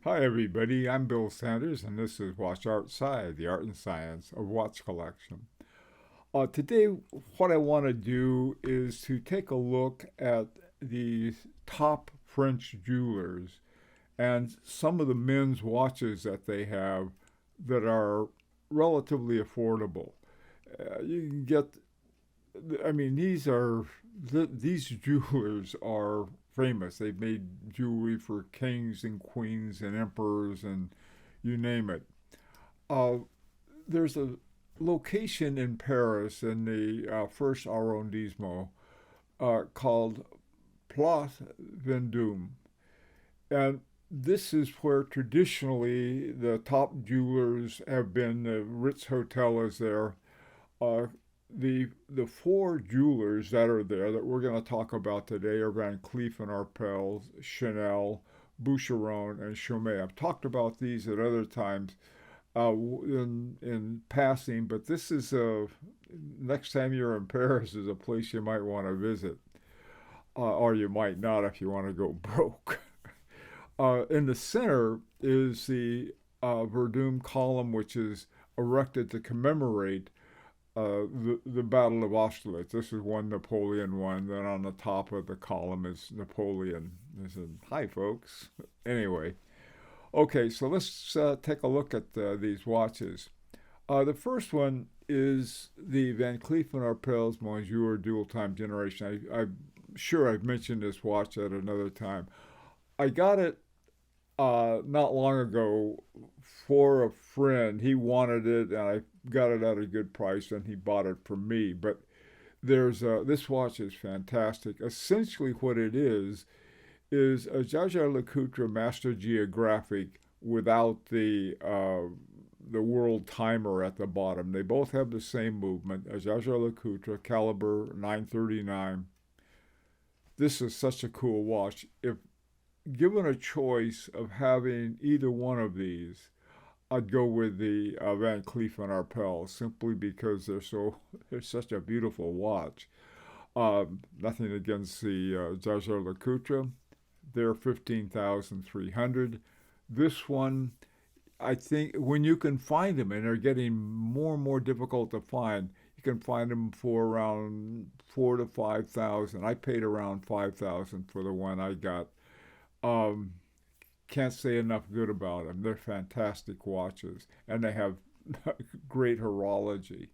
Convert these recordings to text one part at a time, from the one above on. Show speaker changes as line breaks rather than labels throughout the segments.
Hi, everybody. I'm Bill Sanders, and this is Watch Outside, the art and science of watch collection. Today, what I want to do is to take a look at the top French jewelers and some of the men's watches that they have that are relatively affordable. You can get, I mean, these jewelers are famous. They've made jewelry for kings and queens and emperors and you name it. Uh, there's a location in Paris in the first arrondissement called Place Vendôme. And this is where traditionally the top jewelers have been. The Ritz Hotel is there. Uh, the four jewelers that are there that we're going to talk about today are Van Cleef and Arpels, Chanel, Boucheron, and Chaumet. I've talked about these at other times in passing, but this is next time you're in Paris is a place you might want to visit, or you might not if you want to go broke. In the center is the Verdun column, which is erected to commemorate the Battle of Austerlitz. This is one Napoleon won. Then on the top of the column is Napoleon. They said, "Hi, folks." Anyway, okay, so let's take a look at these watches. The first one is the Van Cleef and Arpels Monsieur Dual Time Generation. I'm sure I've mentioned this watch at another time. I got it not long ago for a friend. He wanted it, and I got it at a good price, and he bought it for me. But there's this watch is fantastic. Essentially, what it is a Jaeger-LeCoultre Master Geographic without the world timer at the bottom. They both have the same movement. A Jaeger-LeCoultre caliber 939. This is such a cool watch. If given a choice of having either one of these, I'd go with the Van Cleef and Arpels simply because they're such a beautiful watch. Nothing against the Jaeger-LeCoultre. They're 15,300. This one, I think, when you can find them, and they're getting more and more difficult to find, you can find them for around 4 to 5,000. I paid around 5,000 for the one I got. Um, can't say enough good about them. They're fantastic watches, and they have great horology.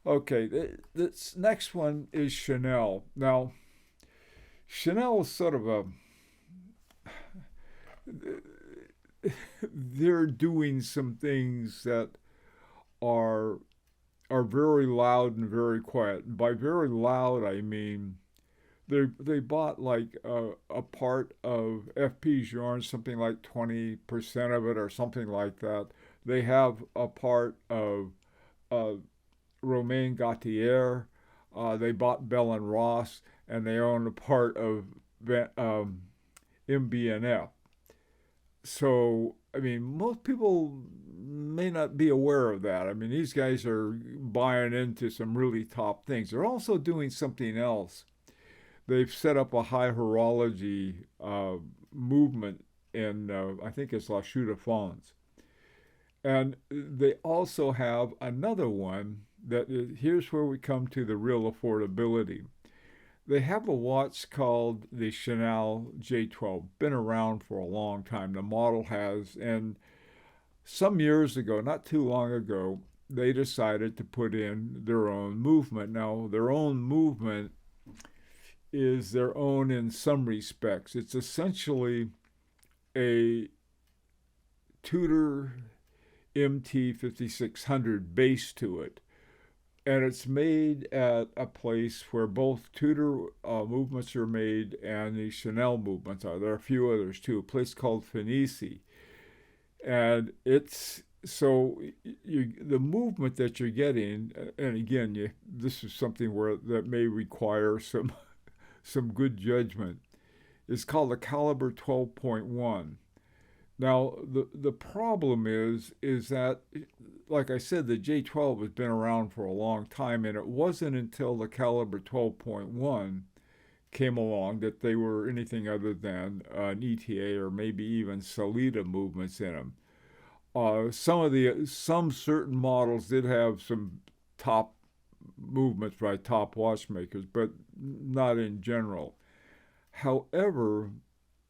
Okay, this next one is Chanel. Now, Chanel is sort of a they're doing some things that are are very loud and very quiet. And by very loud, I mean they bought like a part of FP's yarn, something like 20% of it or something like that. They have a part of uh, Romain Gautier. They bought Bell and Ross, and they own a part of MB&F. So, I mean, most people may not be aware of that. I mean, these guys are buying into some really top things. They're also doing something else. They've set up a high horology movement in, I think it's La Chaux de Fonds. And they also have another one that is, here's where we come to the real affordability. They have a watch called the Chanel J12, been around for a long time. The model has, and some years ago, not too long ago, they decided to put in their own movement. Now, their own movement is their own in some respects. It's essentially a Tudor MT 5600 base to it. And it's made at a place where both Tudor movements are made and the Chanel movements are. There are a few others too. A place called Fenici, and it's so the movement that you're getting. And again, this is something where that may require some good judgment. Is called a caliber 12.1. Now the problem is that, like I said, the J12 has been around for a long time, and it wasn't until the caliber 12.1 came along that they were anything other than an ETA or maybe even Salida movements in them. Some certain models did have some top movements by top watchmakers, but not in general. However,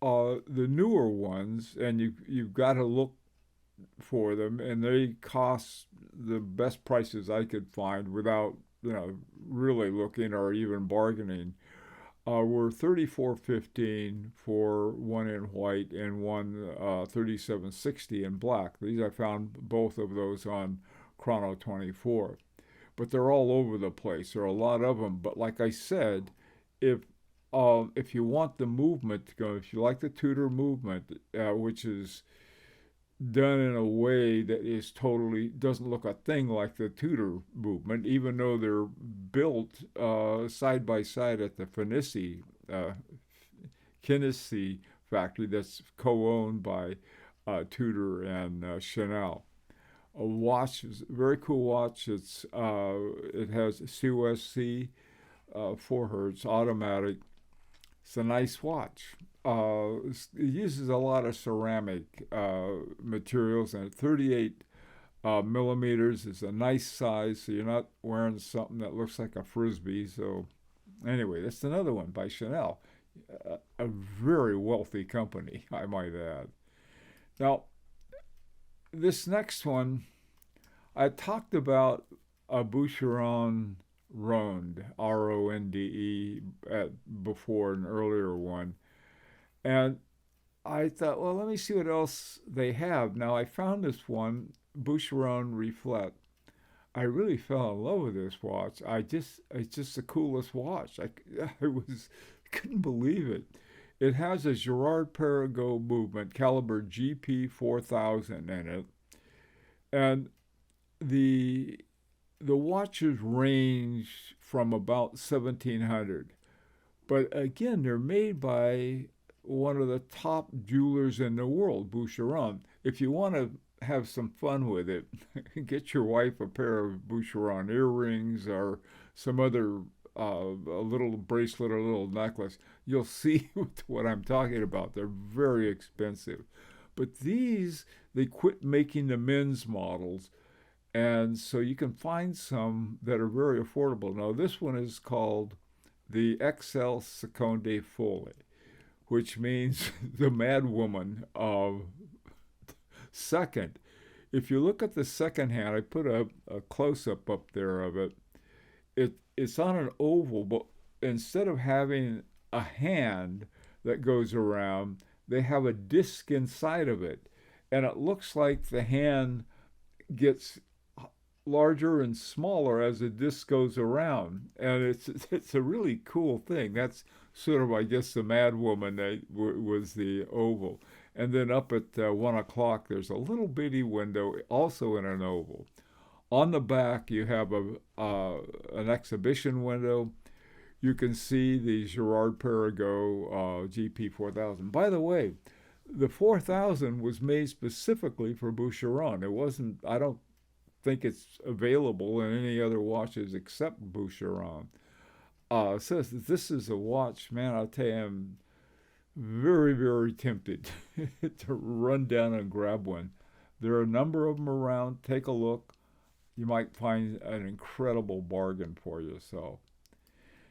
the newer ones, and you've got to look for them, and they cost the best prices I could find without really looking or even bargaining. Were 34.15 for one in white and one 37.60 in black. These I found both of those on Chrono 24, but they're all over the place. There are a lot of them. But like I said, if if you want the movement to go, if you like the Tudor movement, which is done in a way that is totally doesn't look a thing like the Tudor movement, even though they're built side by side at the uh, Kinesi factory that's co-owned by Tudor and Chanel. A watch is a very cool watch. It has COSC 4 hertz automatic. It's a nice watch. It uses a lot of ceramic materials, and 38 millimeters is a nice size, so you're not wearing something that looks like a frisbee. So, anyway, that's another one by Chanel, a very wealthy company, I might add. Now, this next one, I talked about a Boucheron Ronde, Ronde, before an earlier one. And I thought, well, let me see what else they have. Now, I found this one, Boucheron Reflet. I really fell in love with this watch. It's just the coolest watch. Couldn't believe it. It has a Girard Perregaux movement, caliber GP 4000 in it. And the the watches range from about 1700. But again, they're made by one of the top jewelers in the world, Boucheron. If you want to have some fun with it, get your wife a pair of Boucheron earrings or some other a little bracelet or a little necklace. You'll see what I'm talking about. They're very expensive. But these, they quit making the men's models, and so you can find some that are very affordable. Now, this one is called the XL Seconde Folle, which means the mad woman of second. If you look at the second hand, I put a close-up there of it. It's on an oval, but instead of having a hand that goes around, they have a disc inside of it. And it looks like the hand gets larger and smaller as the disc goes around. And it's a really cool thing. That's sort of, I guess, the Mad Woman that was the oval. And then up at 1 o'clock, there's a little bitty window, also in an oval. On the back, you have an exhibition window. You can see the Girard Perregaux GP 4000. By the way, the 4000 was made specifically for Boucheron. It wasn't, I don't think it's available in any other watches except Boucheron. So this is a watch, man, I'll tell you, I'm very, very tempted to run down and grab one. There are a number of them around. Take a look. You might find an incredible bargain for yourself.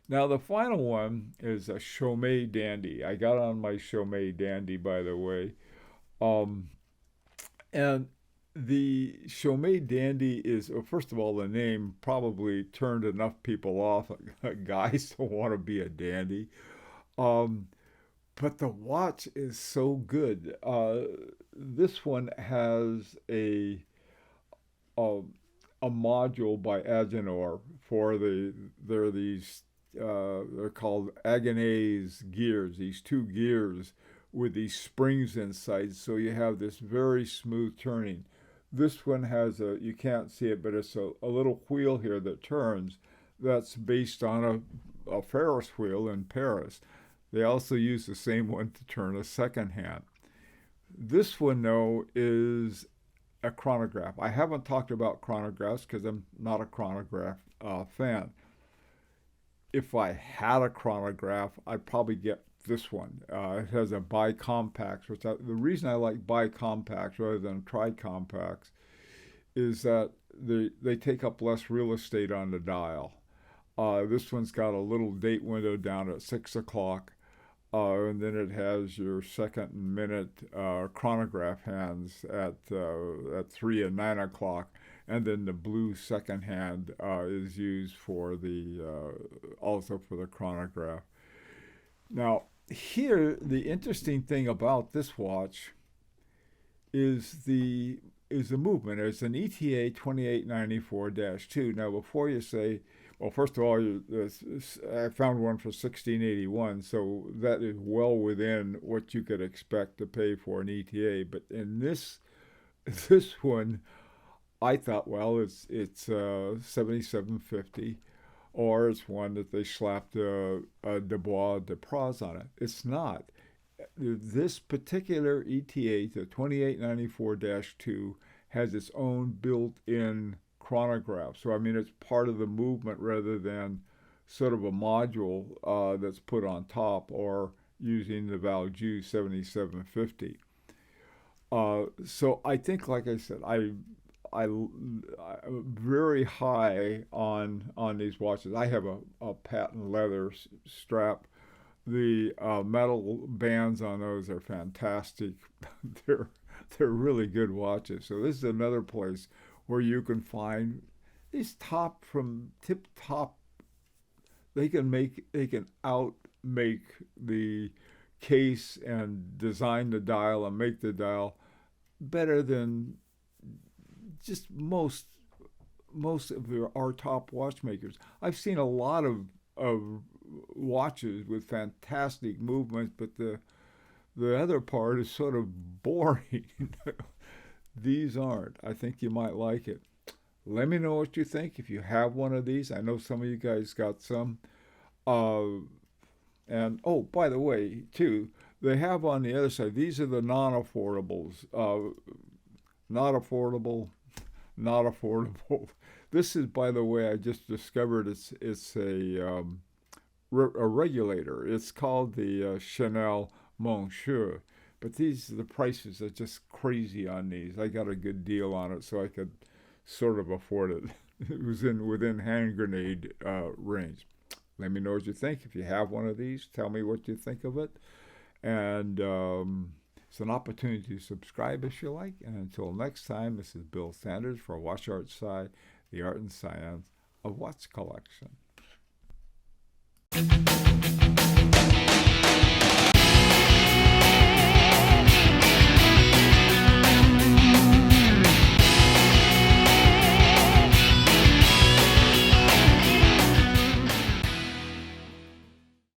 Now, the final one is a Chaumet Dandy. I got on my Chaumet Dandy, by the way. And the Chaumet Dandy is, well, first of all, the name probably turned enough people off. Guys don't want to be a dandy. But the watch is so good. This one has a a module by Agenor for they're these they're called Agenais gears, these two gears with these springs inside, so you have this very smooth turning. This one has you can't see it, but it's a little wheel here that turns. That's based on a Ferris wheel in Paris. They also use the same one to turn a second hand. This one, though, is a chronograph. I haven't talked about chronographs because I'm not a chronograph fan. if I had a chronograph, I'd probably get this one. It has a bicompact, the reason I like bicompacts rather than tricompacts is that they take up less real estate on the dial. This one's got a little date window down at 6 o'clock, and then it has your second and minute chronograph hands at 3 and 9 o'clock, and then the blue second hand is used for the also for the chronograph. Now, here the interesting thing about this watch is the movement. It's an ETA 2894-2. Now, before you say, well, first of all, I found one for 1681, so that is well within what you could expect to pay for an ETA. But in this one, I thought, well, it's 7750, or it's one that they slapped a Dubois de Praz on it. It's not. This particular ETA, the 2894-2, has its own built-in chronograph. So, I mean, it's part of the movement rather than sort of a module that's put on top or using the Valjoux 7750. So I think, like I said, I'm very high on these watches. I have a patent leather strap. The metal bands on those are fantastic. they're really good watches. So this is another place where you can find these top from tip top. They can out make the case and design the dial and make the dial better than just most of our top watchmakers. I've seen a lot of watches with fantastic movements, but the other part is sort of boring. These aren't. I think you might like it. Let me know what you think if you have one of these. I know some of you guys got some. And oh, by the way, too, they have on the other side, these are the non-affordables. Not affordable, not affordable. This is, by the way, I just discovered it's a regulator. It's called the Chanel Monsieur. But the prices are just crazy on these. I got a good deal on it, so I could sort of afford it. It was within hand grenade range. Let me know what you think. If you have one of these, tell me what you think of it. And it's an opportunity to subscribe if you like. And until next time, this is Bill Sanders for Watch Art Sci, the art and science of watch collection.